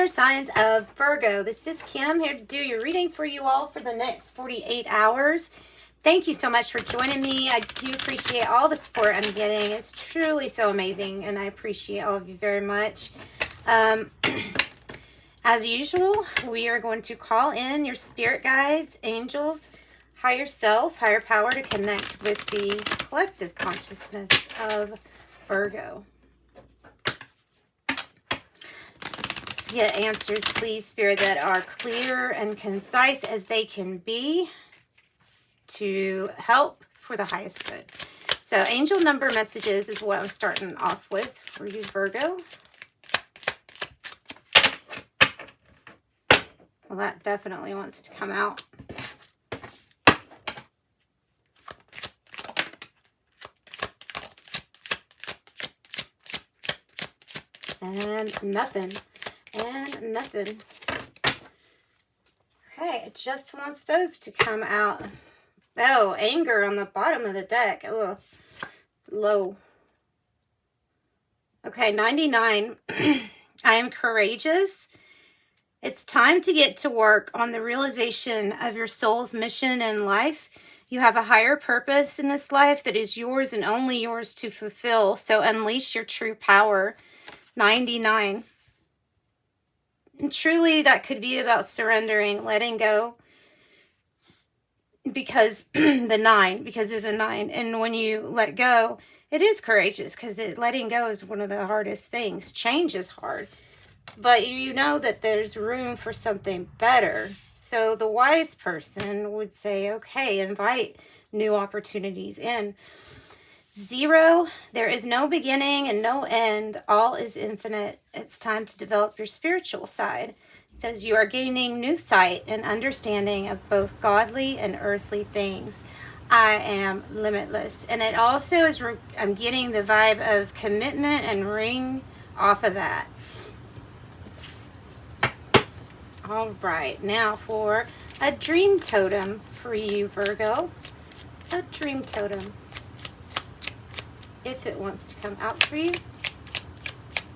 air signs of Virgo. This is Kim here to do your reading for you all for the next 48 hours. Thank you so much for joining me. I do appreciate all the support I'm getting. It's truly so amazing, and I appreciate all of you very much. As usual, we are going to call in your spirit guides, angels, higher self, higher power to connect with the collective consciousness of Virgo. Let's get answers, please, Spirit, that are clear and concise as they can be to help for the highest good. So angel number messages is what I'm starting off with for you, Virgo. Well, that definitely wants to come out. And nothing. And nothing. Okay, it just wants those to come out. Oh, anger on the bottom of the deck. Oh, low. Okay, 99. I am courageous. It's time to get to work on the realization of your soul's mission in life. You have a higher purpose in this life that is yours and only yours to fulfill. So unleash your true power. 99. And truly, that could be about surrendering, letting go. Because the 9, because of the 9. And when you let go, it is courageous because letting go is one of the hardest things. Change is hard. But you know that there's room for something better. So the wise person would say, okay, invite new opportunities in. 0, there is no beginning and no end. All is infinite. It's time to develop your spiritual side. It says you are gaining new sight and understanding of both godly and earthly things. I am limitless. And it also is, I'm getting the vibe of commitment and ring off of that. All right, now for a dream totem for you, Virgo. A dream totem. If it wants to come out for you.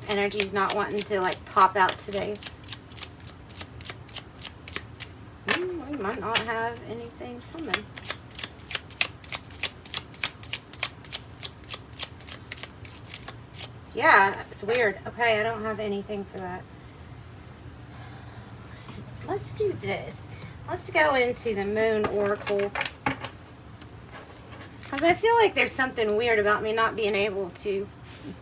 Energy's not wanting to like pop out today. We might not have anything coming. Yeah, it's weird. Okay, I don't have anything for that. Let's do this. Let's go into the Moon Oracle. Because I feel like there's something weird about me not being able to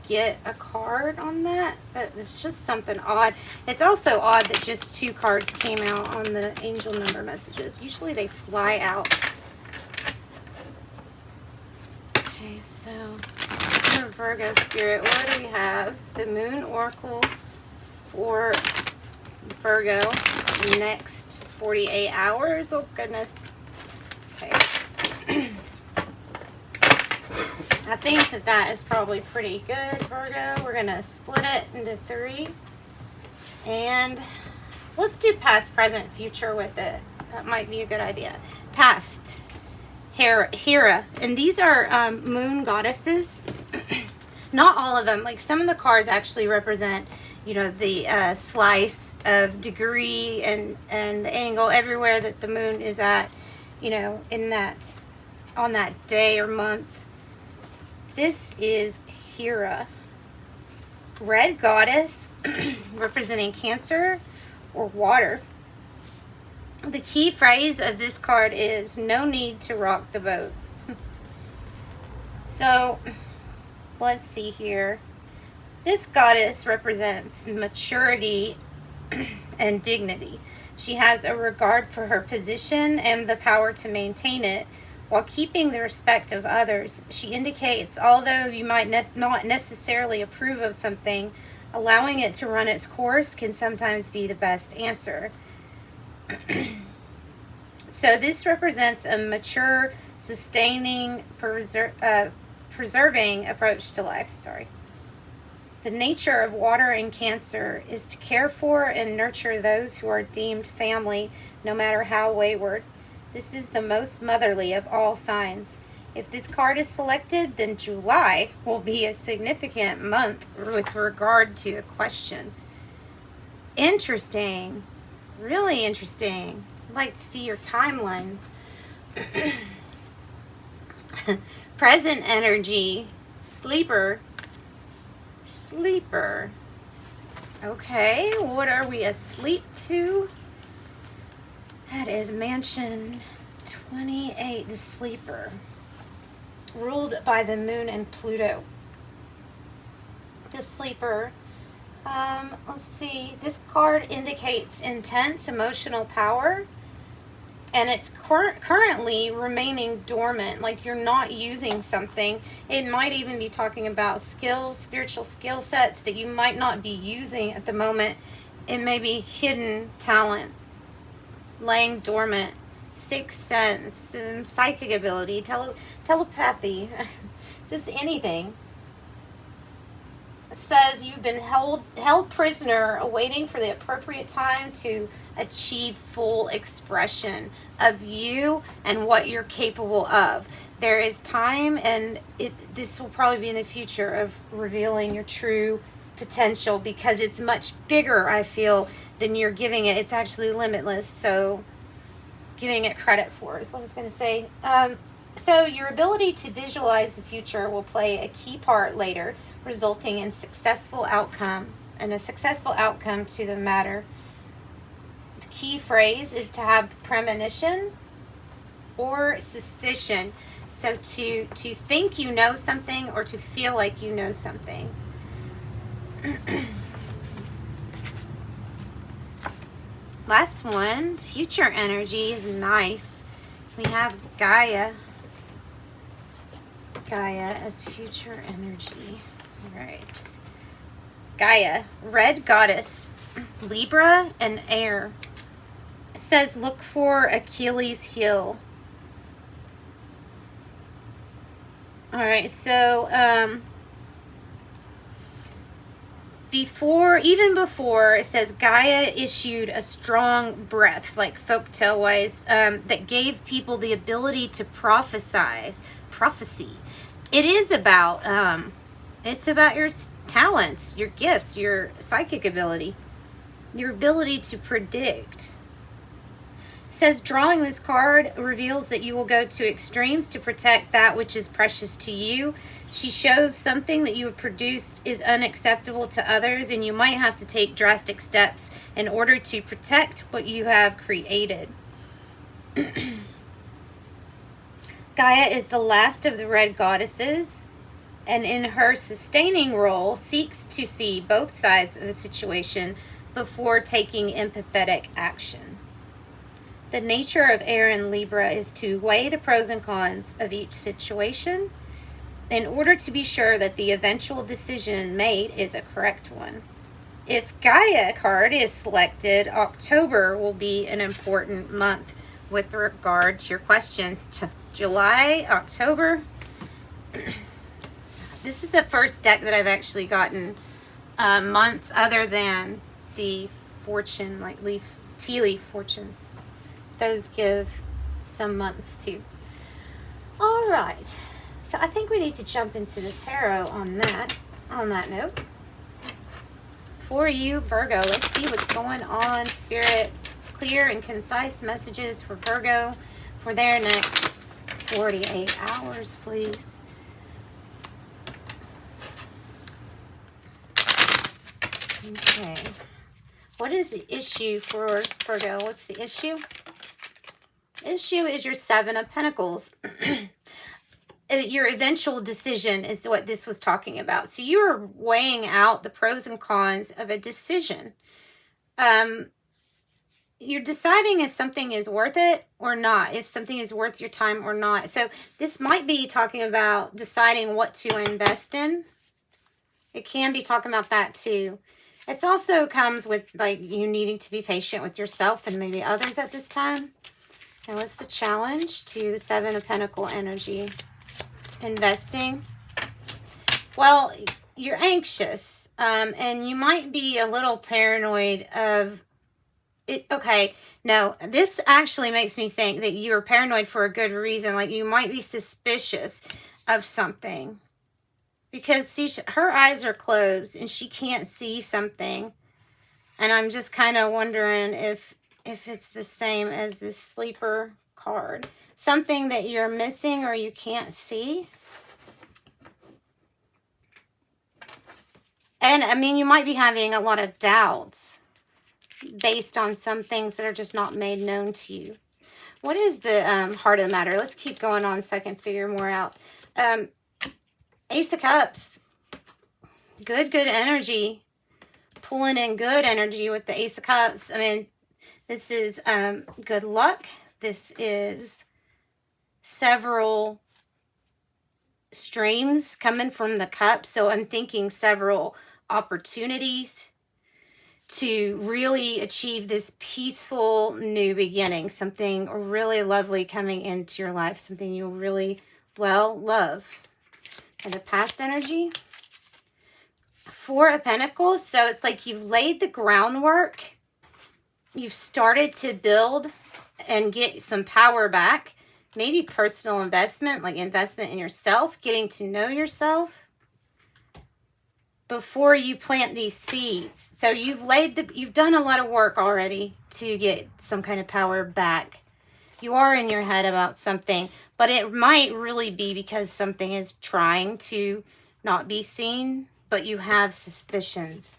get a card on that. But it's just something odd. It's also odd that just 2 cards came out on the angel number messages. Usually they fly out. Okay, so for Virgo Spirit, what do we have? The Moon Oracle for Virgo. Next 48 hours. Oh, goodness. Okay. I think that is probably pretty good, Virgo. We're going to split it into 3. And let's do past, present, future with it. That might be a good idea. Past. Hera. And these are moon goddesses. Not all of them. Like some of the cards actually represent, you know, the slice of degree and the angle everywhere that the moon is at, you know, in that, on that day or month. This is Hera. Red goddess representing Cancer or water. The key phrase of this card is no need to rock the boat. So let's see here. This goddess represents maturity and dignity. She has a regard for her position and the power to maintain it while keeping the respect of others. She indicates, although you might not necessarily approve of something, allowing it to run its course can sometimes be the best answer. So this represents a mature, sustaining, preserving approach to life. The nature of water in Cancer is to care for and nurture those who are deemed family, no matter how wayward. This is the most motherly of all signs. If this card is selected, then July will be a significant month with regard to the question. Interesting. Really interesting. I'd like to see your timelines. Present energy. Sleeper. Sleeper. Okay, what are we asleep to? That is Mansion 28, the Sleeper. Ruled by the Moon and Pluto. The Sleeper. Let's see. This card indicates intense emotional power. And it's currently remaining dormant, like you're not using something. It might even be talking about skills, spiritual skill sets that you might not be using at the moment. It may be hidden talent, laying dormant, sixth sense, psychic ability, telepathy, just anything. Says you've been held prisoner, awaiting for the appropriate time to achieve full expression of you and what you're capable of. There is time, and this will probably be in the future, of revealing your true potential, because it's much bigger, I feel, than you're giving it. It's actually limitless, so giving it credit for is what I was going to say. So your ability to visualize the future will play a key part later, resulting in successful outcome and a successful outcome to the matter. The key phrase is to have premonition or suspicion. So to think you know something, or to feel like you know something. Last one, future energy is nice. We have Gaia. Gaia as future energy. All right. Gaia, red goddess, Libra and air. It says look for Achilles' heel. All right, so even before, it says Gaia issued a strong breath, like folktale wise, that gave people the ability to prophecy. It is about it's about your talents, your gifts, your psychic ability, your ability to predict. It says drawing this card reveals that you will go to extremes to protect that which is precious to you. She shows something that you have produced is unacceptable to others, and you might have to take drastic steps in order to protect what you have created. Gaia is the last of the red goddesses, and in her sustaining role seeks to see both sides of a situation before taking empathetic action. The nature of air and Libra is to weigh the pros and cons of each situation in order to be sure that the eventual decision made is a correct one. If Gaia card is selected, October will be an important month with regard to your questions. July, October. This is the first deck that I've actually gotten months other than the fortune, like tea leaf fortunes. Those give some months too. All right. So I think we need to jump into the tarot on that note. For you, Virgo, let's see what's going on. Spirit, clear and concise messages for Virgo for their next 48 hours, please. Okay. What is the issue for Virgo? What's the issue? Issue is your Seven of Pentacles. Your eventual decision is what this was talking about. So you are weighing out the pros and cons of a decision. You're deciding if something is worth it or not, if something is worth your time or not. So this might be talking about deciding what to invest in. It can be talking about that too. It also comes with like you needing to be patient with yourself and maybe others at this time. And what's the challenge to the Seven of Pentacles energy? Investing. Well, you're anxious, and you might be a little paranoid of it. Okay, no, this actually makes me think that you're paranoid for a good reason. Like you might be suspicious of something because see, her eyes are closed and she can't see something. And I'm just kind of wondering if it's the same as this sleeper card. Something that you're missing or you can't see. And I mean, you might be having a lot of doubts based on some things that are just not made known to you. What is the heart of the matter? Let's keep going on so I can figure more out. Ace of Cups. Good energy. Pulling in good energy with the Ace of Cups. I mean, this is good luck. This is several streams coming from the cup. So I'm thinking several opportunities to really achieve this peaceful new beginning. Something really lovely coming into your life. Something you'll really, well, love. And the past energy. Four of Pentacles. So it's like you've laid the groundwork. You've started to build and get some power back. Maybe personal investment, like investment in yourself, getting to know yourself before you plant these seeds. So you've done a lot of work already to get some kind of power back. You are in your head about something, but it might really be because something is trying to not be seen, but you have suspicions.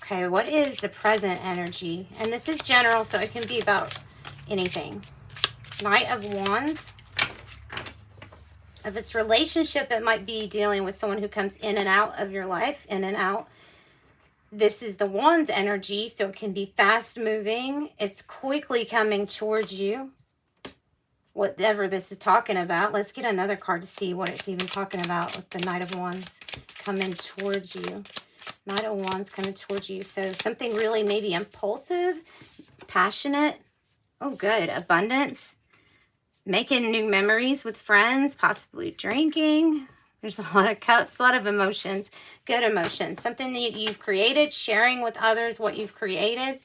Okay, what is the present energy? And this is general, so it can be about anything. Knight of Wands. If it's relationship, it might be dealing with someone who comes in and out of your life, in and out. This is the Wands energy, so it can be fast moving. It's quickly coming towards you. Whatever this is talking about. Let's get another card to see what it's even talking about with the Knight of Wands coming towards you. Knight of Wands coming towards you. So something really maybe impulsive, passionate. Oh, good. Abundance. Making new memories with friends, possibly drinking. There's a lot of cups, a lot of emotions, good emotions. Something that you've created, sharing with others what you've created.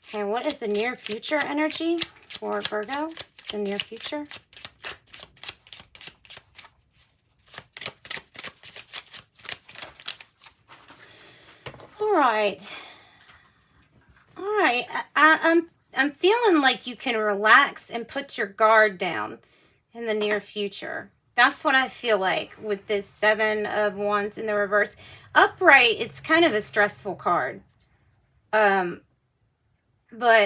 Okay, what is the near future energy for Virgo? It's the near future. All right. All right. I'm feeling like you can relax and put your guard down in the near future. That's what I feel like with this Seven of Wands in the reverse. Upright, it's kind of a stressful card. But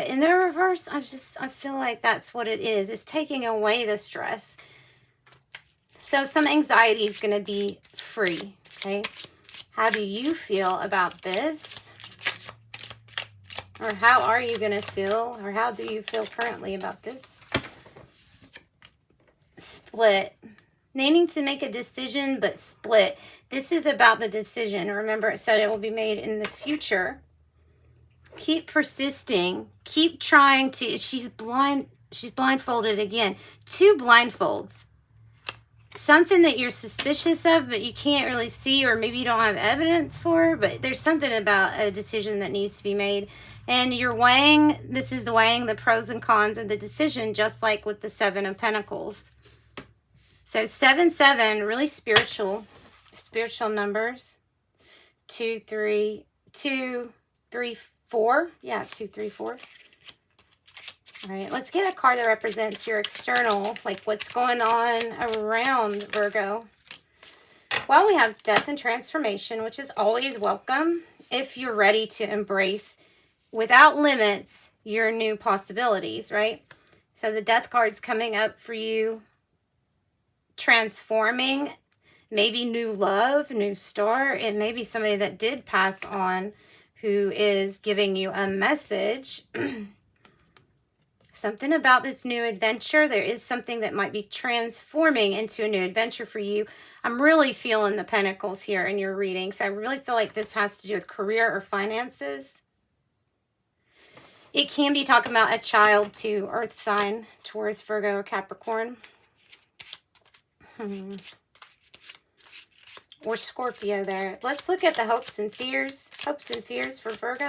in the reverse, I feel like that's what it is. It's taking away the stress. So some anxiety is going to be free, okay? How do you feel about this? Or how are you going to feel? Or how do you feel currently about this? Split. Needing to make a decision, but split. This is about the decision. Remember, it said it will be made in the future. Keep persisting. Keep trying to... She's blindfolded again. 2 blindfolds. Something that you're suspicious of, but you can't really see, or maybe you don't have evidence for, but there's something about a decision that needs to be made. And you're weighing, this is the weighing the pros and cons of the decision, just like with the 7 of Pentacles. So 7-7, really spiritual numbers. 2, 3, 4. Yeah, 2, 3, 4. All right, let's get a card that represents your external, like what's going on around Virgo. Well, we have death and transformation, which is always welcome if you're ready to embrace, without limits, your new possibilities, right? So the death card's coming up for you. Transforming, maybe new love, new start. It may be somebody that did pass on who is giving you a message. Something about this new adventure. There is something that might be transforming into a new adventure for you. I'm really feeling the pentacles here in your reading. So I really feel like this has to do with career or finances. It can be talking about a child to earth sign, Taurus, Virgo, or Capricorn. Or Scorpio there. Let's look at the hopes and fears. Hopes and fears for Virgo.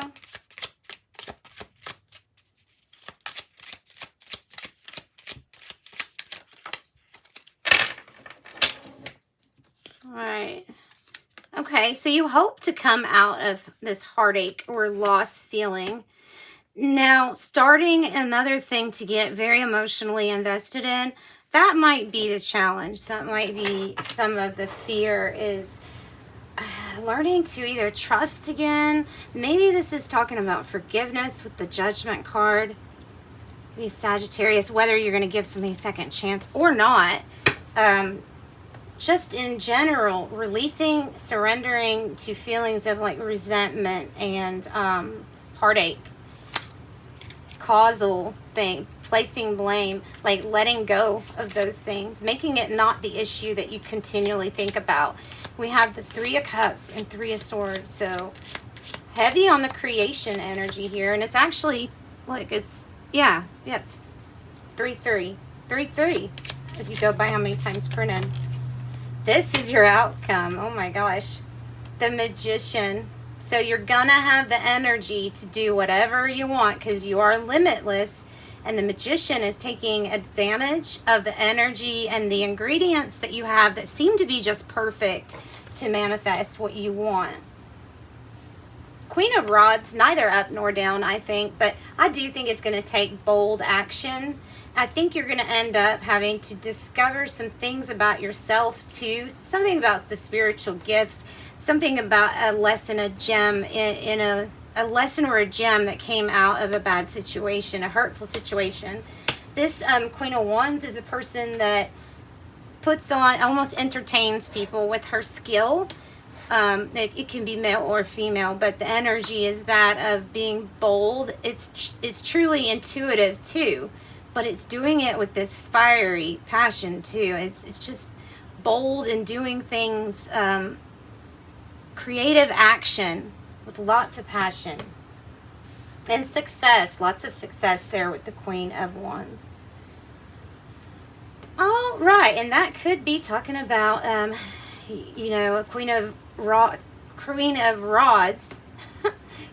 All right. Okay, so you hope to come out of this heartache or loss feeling. Now, starting another thing to get very emotionally invested in, that might be the challenge. That might be some of the fear is learning to either trust again. Maybe this is talking about forgiveness with the Judgment card. Maybe Sagittarius, whether you're going to give something a second chance or not. Just in general, releasing, surrendering to feelings of like resentment and heartache, causal thing, placing blame, like letting go of those things, making it not the issue that you continually think about. We have the Three of Cups and Three of Swords, so heavy on the creation energy here, and it's actually like it's 3-3 if you go by how many times printed. This is your outcome. Oh my gosh. The Magician. So you're gonna have the energy to do whatever you want because you are limitless. And the Magician is taking advantage of the energy and the ingredients that you have that seem to be just perfect to manifest what you want. Queen of Rods, neither up nor down, I think, but I do think it's going to take bold action. I think you're going to end up having to discover some things about yourself too, something about the spiritual gifts, something about a lesson, a gem in a lesson or a gem that came out of a bad situation, a hurtful situation. This Queen of Wands is a person that puts on, almost entertains people with her skill. It can be male or female, but the energy is that of being bold. It's truly intuitive too, but it's doing it with this fiery passion too. It's just bold and doing things, creative action with lots of passion and success. Lots of success there with the Queen of Wands. All right, and that could be talking about a Queen of Rods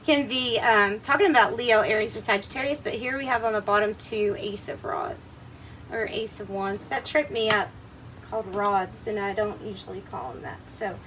can be talking about Leo, Aries, or Sagittarius, but here we have on the bottom 2 Ace of Rods or Ace of Wands. That tripped me up. It's called Rods, and I don't usually call them that. So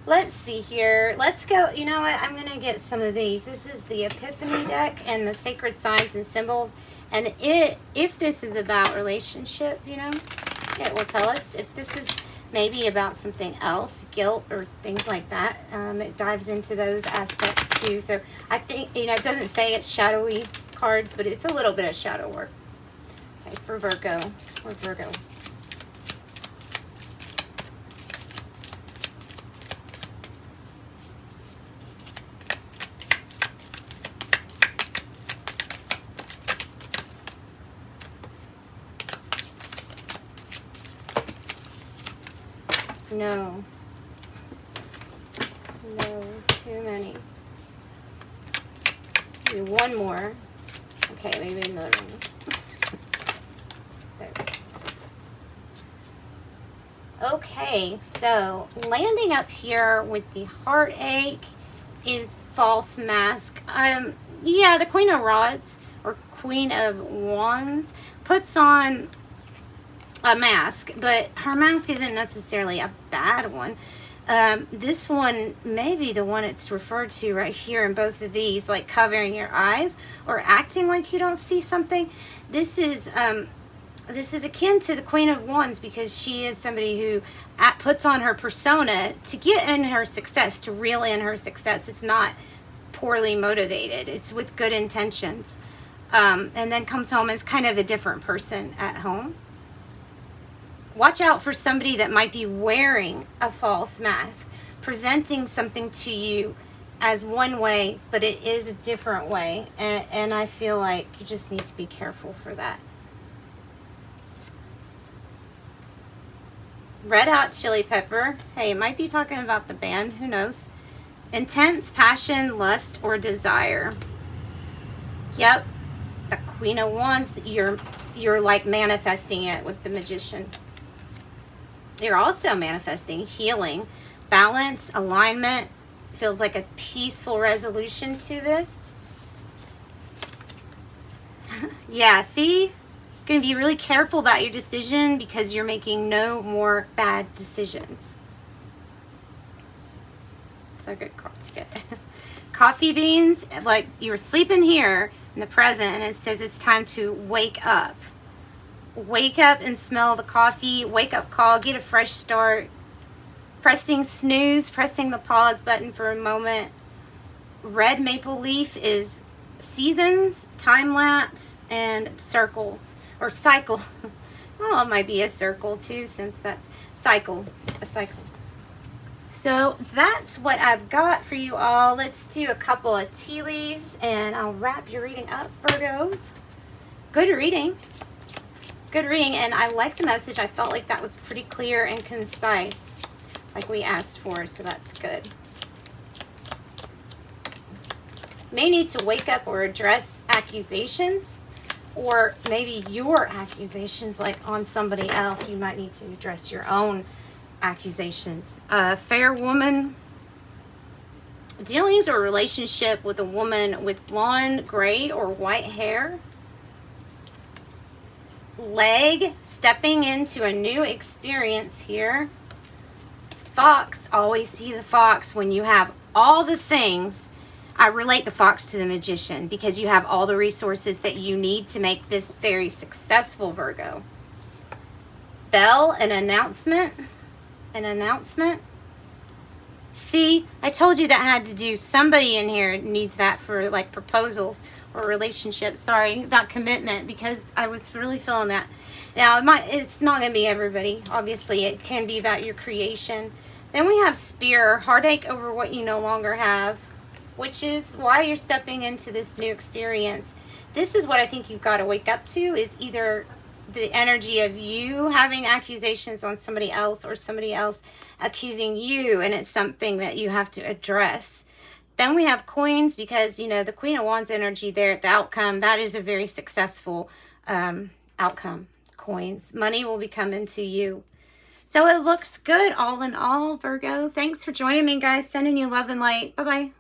let's see here. Let's go. You know what? I'm going to get some of these. This is the Epiphany deck and the Sacred Signs and Symbols. And if this is about relationship, it will tell us. If this is maybe about something else, guilt or things like that, it dives into those aspects too. So I think, it doesn't say it's shadowy cards, but it's a little bit of shadow work. Okay, for Virgo. Or Virgo. No, too many. Do one more. Okay, maybe another one. There. Okay, so landing up here with the heartache is false mask. Yeah, the Queen of Rods or Queen of Wands puts on a mask, but her mask isn't necessarily a bad one. This one may be the one it's referred to right here in both of these, like covering your eyes or acting like you don't see something. This is akin to the Queen of Wands because she is somebody who puts on her persona to get in her success, to reel in her success. It's not poorly motivated. It's with good intentions. And then comes home as kind of a different person at home. Watch out for somebody that might be wearing a false mask, presenting something to you as one way, but it is a different way. And I feel like you just need to be careful for that. Red Hot Chili Pepper. Hey, it might be talking about the band. Who knows? Intense passion, lust, or desire. Yep. The Queen of Wands. You're like manifesting it with the Magician. You're also manifesting healing, balance, alignment. Feels like a peaceful resolution to this. Yeah, see? You're going to be really careful about your decision because you're making no more bad decisions. So good card to get. Coffee beans, like you were sleeping here in the present, and it says it's time to wake up. Wake up and smell the coffee. Wake up call, get a fresh start. Pressing snooze, pressing the pause button for a moment. Red maple leaf is seasons, time lapse, and circles, or cycle. Well, it might be a circle too, since that's cycle, a cycle. So that's what I've got for you all. Let's do a couple of tea leaves and I'll wrap your reading up, Virgos. Good reading. Good reading, and I like the message. I felt like that was pretty clear and concise, like we asked for, so that's good. May need to wake up or address accusations, or maybe your accusations, like on somebody else. You might need to address your own accusations. Fair woman, dealings or relationship with a woman with blonde, gray, or white hair. Leg, stepping into a new experience here. Fox, always see the fox when you have all the things. I relate the fox to the magician because you have all the resources that you need to make this very successful, Virgo. Bell, an announcement. An announcement. See, I told you that had to do, somebody in here needs that for like proposals or relationships. Sorry about commitment, because I was really feeling that. Now, it's not going to be everybody. Obviously, it can be about your creation. Then we have Spear, heartache over what you no longer have, which is why you're stepping into this new experience. This is what I think you've got to wake up to, is either the energy of you having accusations on somebody else or somebody else accusing you, and it's something that you have to address. Then we have Coins, because, you know, the Queen of Wands energy there at the outcome, that is a very successful outcome. Coins. Money will be coming to you. So it looks good all in all, Virgo. Thanks for joining me, guys. Sending you love and light. Bye-bye.